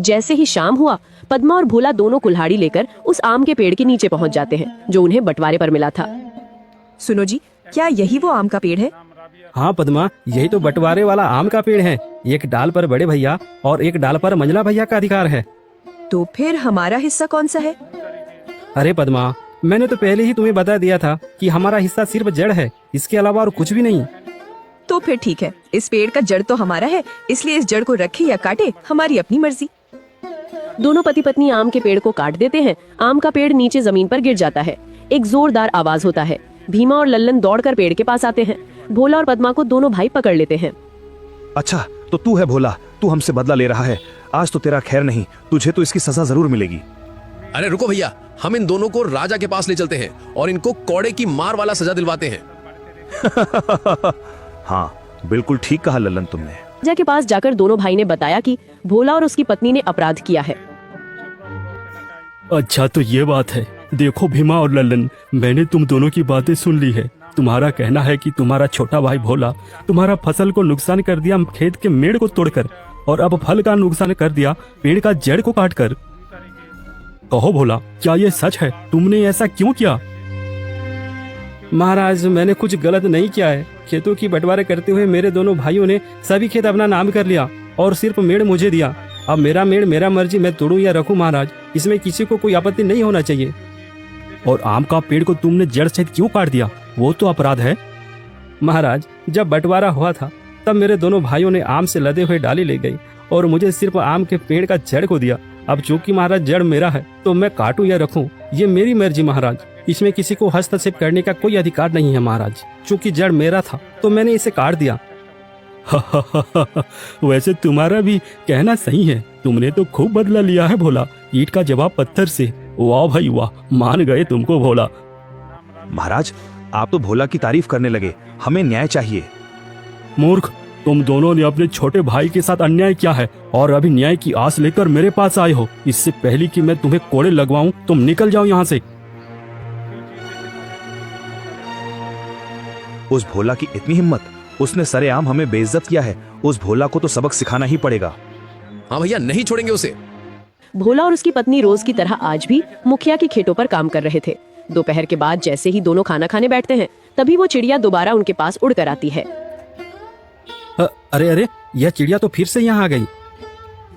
जैसे ही शाम हुआ, पद्मा और भोला दोनों कुल्हाड़ी लेकर उस आम के पेड़ के नीचे पहुंच जाते हैं जो उन्हें बंटवारे पर मिला था। सुनो जी, क्या यही वो आम का पेड़ है? हाँ पद्मा, यही तो बंटवारे वाला आम का पेड़ है। एक डाल पर बड़े भैया और एक डाल पर मंझला भैया का अधिकार है। तो फिर हमारा हिस्सा कौन सा है? अरे पद्मा, मैंने तो पहले ही तुम्हें बता दिया था कि हमारा हिस्सा सिर्फ जड़ है, इसके अलावा और कुछ भी नहीं। तो फिर ठीक है, इस पेड़ का जड़ तो हमारा है, इसलिए इस जड़ को रखे या काटे हमारी अपनी मर्जी। दोनों पति पत्नी आम के पेड़ को काट देते हैं। आम का पेड़ नीचे जमीन पर गिर जाता है। एक जोरदार आवाज होता है। भीमा और लल्लन दौड़कर पेड़ के पास आते हैं। भोला और पद्मा को दोनों भाई पकड़ लेते हैं। अच्छा, तो तू है भोला, तू हमसे बदला ले रहा है। आज तो तेरा खैर नहीं, तुझे तो इसकी सजा जरूर मिलेगी। अरे रुको भैया, हम इन दोनों को राजा के पास ले चलते हैं और इनको कौड़े की मार वाला सजा दिलवाते हैं। हाँ, बिल्कुल ठीक कहा लल्लन तुमने। राजा के पास जाकर दोनों भाई ने बताया कि भोला और उसकी पत्नी ने अपराध किया है। अच्छा तो ये बात है। देखो भीमा और लल्लन, मैंने तुम दोनों की बातें सुन ली है। तुम्हारा कहना है कि तुम्हारा छोटा भाई भोला तुम्हारा फसल को नुकसान कर दिया खेत के मेड़ को तोड़कर, और अब फल का नुकसान कर दिया पेड़ का जड़ को काटकर। कहो भोला, क्या ये सच है? तुमने ऐसा क्यों किया? महाराज, मैंने कुछ गलत नहीं किया है। खेतों की बंटवारे करते हुए मेरे दोनों भाइयों ने सभी खेत अपना नाम कर लिया और सिर्फ मेड़ मुझे दिया। अब मेरा मेड़ मेरा मर्जी, मैं तोड़ूं या रखूं महाराज, इसमें किसी को कोई आपत्ति नहीं होना चाहिए। और आम का पेड़ को तुमने जड़ सहित क्यों काट दिया? वो तो अपराध है। महाराज, जब बंटवारा हुआ था तब मेरे दोनों भाइयों ने आम से लदे हुए डाली ले गई और मुझे सिर्फ आम के पेड़ का जड़ को दिया। अब चूंकि महाराज जड़ मेरा है तो मैं काटूं या रखूं, ये मेरी मर्जी महाराज। इसमें किसी को हस्तक्षेप करने का कोई अधिकार नहीं है महाराज। चूंकि जड़ मेरा था तो मैंने इसे काट दिया। वैसे तुम्हारा भी कहना सही है। तुमने तो खूब बदला लिया है भोला, ईंट का जवाब पत्थर से। वाह भाई वाह, मान गए तुमको भोला। महाराज, आप तो भोला की तारीफ करने लगे, हमें न्याय चाहिए। मूर्ख, तुम दोनों ने अपने छोटे भाई के साथ अन्याय किया है और अभी न्याय की आस लेकर मेरे पास आए हो। इससे पहले कि मैं तुम्हें कोड़े लगवाऊं, तुम निकल जाओ यहाँ से। उस भोला की इतनी हिम्मत, उसने सरेआम हमें बेइज्जत किया है। उस भोला को तो सबक सिखाना ही पड़ेगा। हाँ भैया, नहीं छोड़ेंगे उसे। भोला और उसकी पत्नी रोज की तरह आज भी मुखिया के खेतों पर काम कर रहे थे। दोपहर के बाद जैसे ही दोनों खाना खाने बैठते हैं, तभी वो चिड़िया दोबारा उनके पास उड़कर आती है। अरे अरे, यह चिड़िया तो फिर से यहाँ आ गई।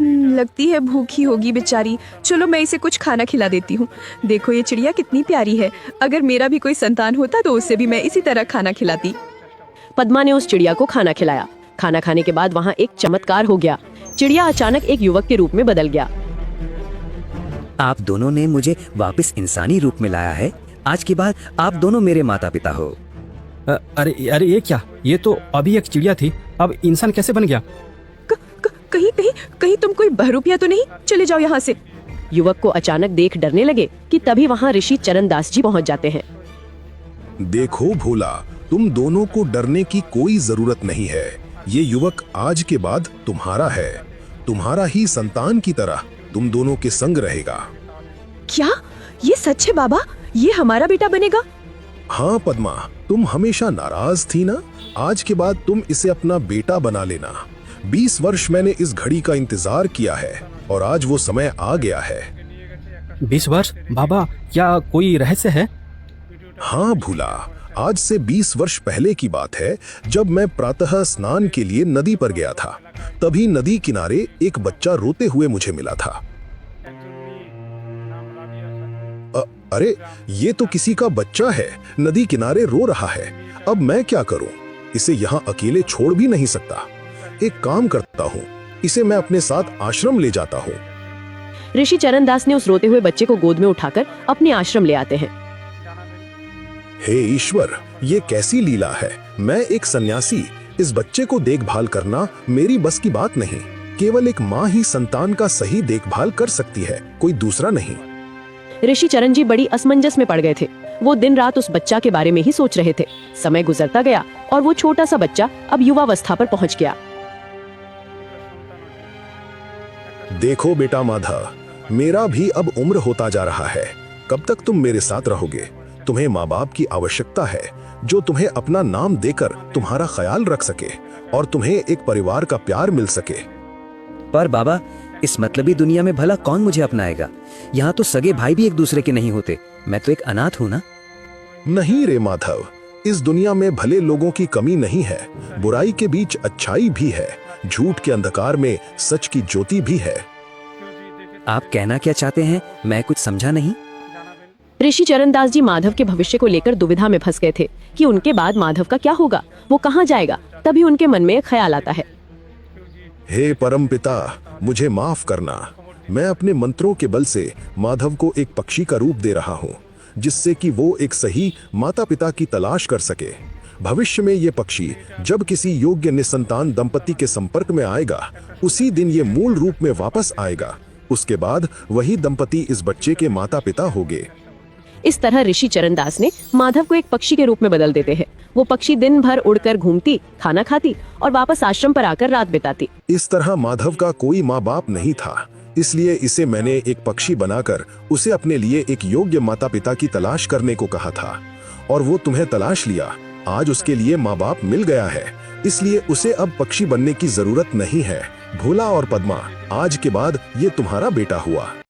लगती है भूखी होगी बेचारी। चलो मैं इसे कुछ खाना खिला देती हूँ। देखो ये चिड़िया कितनी प्यारी है। अगर मेरा भी कोई संतान होता तो उसे भी मैं इसी तरह खाना खिलाती। पद्मा ने उस चिड़िया को खाना खिलाया। खाना खाने के बाद वहाँ एक चमत्कार हो गया। चिड़िया अचानक एक युवक के रूप में बदल गया। आप दोनों ने मुझे वापस इंसानी रूप में लाया है। आज के बाद आप दोनों मेरे माता पिता हो। अरे अरे, ये क्या? ये तो अभी एक चिड़िया थी, अब इंसान कैसे बन गया? कहीं तुम कोई बहरूपिया तो नहीं? चले जाओ यहाँ से। युवक को अचानक देख डरने लगे कि तभी वहाँ ऋषि चरणदास जी पहुँच जाते हैं। देखो भोला, तुम दोनों को डरने की कोई जरूरत नहीं है। ये युवक आज के बाद तुम्हारा है, तुम्हारा ही संतान की तरह तुम दोनों के संग रहेगा। क्या ये सच है बाबा? ये हमारा बेटा बनेगा? हाँ पद्मा, तुम हमेशा नाराज थी ना, आज के बाद तुम इसे अपना बेटा बना लेना। 20 वर्ष मैंने इस घड़ी का इंतजार किया है और आज वो समय आ गया है। 20 वर्ष? बाबा, क्या कोई रहस्य है? हाँ भूला, आज से 20 वर्ष पहले की बात है, जब मैं प्रातः स्नान के लिए नदी पर गया था। तभी नदी किनारे एक बच्चा रोते हुए मुझे मिला था। अरे ये तो किसी का बच्चा है, नदी किनारे रो रहा है। अब मैं क्या करूं? इसे यहाँ अकेले छोड़ भी नहीं सकता। एक काम करता हूँ, इसे मैं अपने साथ आश्रम ले जाता हूँ। ऋषि चरणदास ने उस रोते हुए बच्चे को गोद में उठाकर अपने आश्रम ले आते हैं। हे ईश्वर, ये कैसी लीला है। मैं एक सन्यासी, इस बच्चे को देखभाल करना मेरी बस की बात नहीं। केवल एक माँ ही संतान का सही देखभाल कर सकती है, कोई दूसरा नहीं। ऋषि चरण जी बड़ी असमंजस में पड़ गए थे। वो दिन रात उस बच्चा के बारे में ही सोच रहे थे। समय गुजरता गया और वो छोटा सा बच्चा अब युवावस्था पर पहुंच गया। देखो बेटा माधा, मेरा भी अब उम्र होता जा रहा है। कब तक तुम मेरे साथ रहोगे? तुम्हें माँ बाप की आवश्यकता है, जो तुम्हें अपना नाम देकर तुम्हारा ख्याल रख सके और तुम्हें एक परिवार का प्यार मिल सके। पर बाबा, इस मतलबी दुनिया में भला कौन मुझे अपनाएगा? यहाँ तो सगे भाई भी एक दूसरे के नहीं होते। मैं तो एक अनाथ हूँ ना। नहीं रे माधव, इस दुनिया में भले लोगों की कमी नहीं है, बुराई के बीच अच्छाई भी है, झूठ के अंधकार में सच की ज्योति भी है। आप कहना क्या चाहते हैं? मैं कुछ समझा नहीं। ऋषि चरणदास जी माधव के भविष्य को लेकर दुविधा में फंस गए थे कि उनके बाद माधव का क्या होगा, वो कहाँ जाएगा। तभी उनके मन में एक ख्याल आता है। हे परम पिता, मुझे माफ करना। मैं अपने मंत्रों के बल से माधव को एक पक्षी का रूप दे रहा हूँ, जिससे कि वो एक सही माता पिता की तलाश कर सके। भविष्य में ये पक्षी जब किसी योग्य निसंतान दंपति के संपर्क में आएगा, उसी दिन ये मूल रूप में वापस आएगा। उसके बाद वही दंपति इस बच्चे के माता पिता होंगे। इस तरह ऋषि चरणदास ने माधव को एक पक्षी के रूप में बदल देते हैं। वो पक्षी दिन भर उड़कर घूमती, खाना खाती और वापस आश्रम पर आकर रात बिताती। इस तरह माधव का कोई माँ बाप नहीं था, इसलिए इसे मैंने एक पक्षी बनाकर उसे अपने लिए एक योग्य माता पिता की तलाश करने को कहा था, और वो तुम्हें तलाश लिया। आज उसके लिए माँ बाप मिल गया है, इसलिए उसे अब पक्षी बनने की जरूरत नहीं है। भोला और पद्मा, आज के बाद ये तुम्हारा बेटा हुआ।